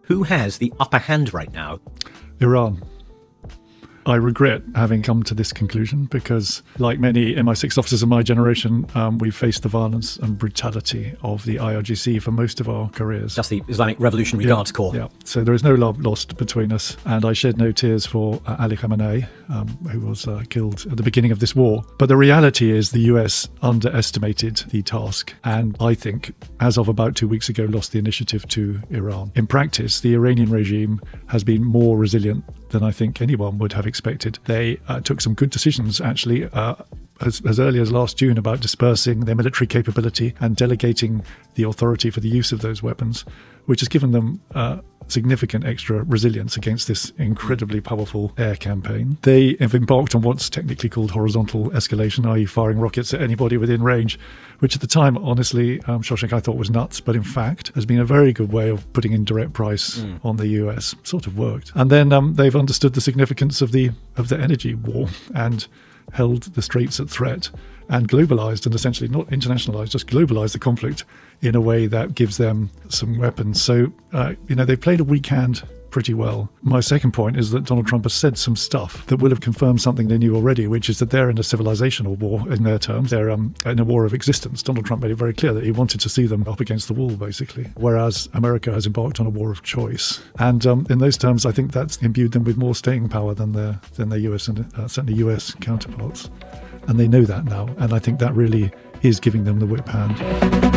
Who has the upper hand right now? Iran. I regret having come to this conclusion because, like many MI6 officers of my generation, we faced the violence and brutality of the IRGC for most of our careers. That's the Islamic Revolutionary Guards Corps. Yeah, so there is no love lost between us, and I shed no tears for Ali Khamenei, who was killed at the beginning of this war. But the reality is the US underestimated the task, and I think, as of about 2 weeks ago, lost the initiative to Iran. In practice, the Iranian regime has been more resilient than I think anyone would have expected. They took some good decisions, actually, as early as last June, about dispersing their military capability and delegating the authority for the use of those weapons, which has given them significant extra resilience against this incredibly powerful air campaign. They have embarked on what's technically called horizontal escalation, i.e. firing rockets at anybody within range, which at the time, honestly, Shashank, I thought was nuts, but in fact has been a very good way of putting in direct price on the US. Sort of worked. And then they've understood the significance of the energy war and held the Straits at threat and globalized, and essentially not internationalized, just globalized the conflict in a way that gives them some weapons. So, they've played a weak hand pretty well. My second point is that Donald Trump has said some stuff that will have confirmed something they knew already, which is that they're in a civilizational war in their terms. They're in a war of existence. Donald Trump made it very clear that he wanted to see them up against the wall, basically, whereas America has embarked on a war of choice. And in those terms, I think that's imbued them with more staying power than their US and certainly US counterparts. And they know that now. And I think that really is giving them the whip hand.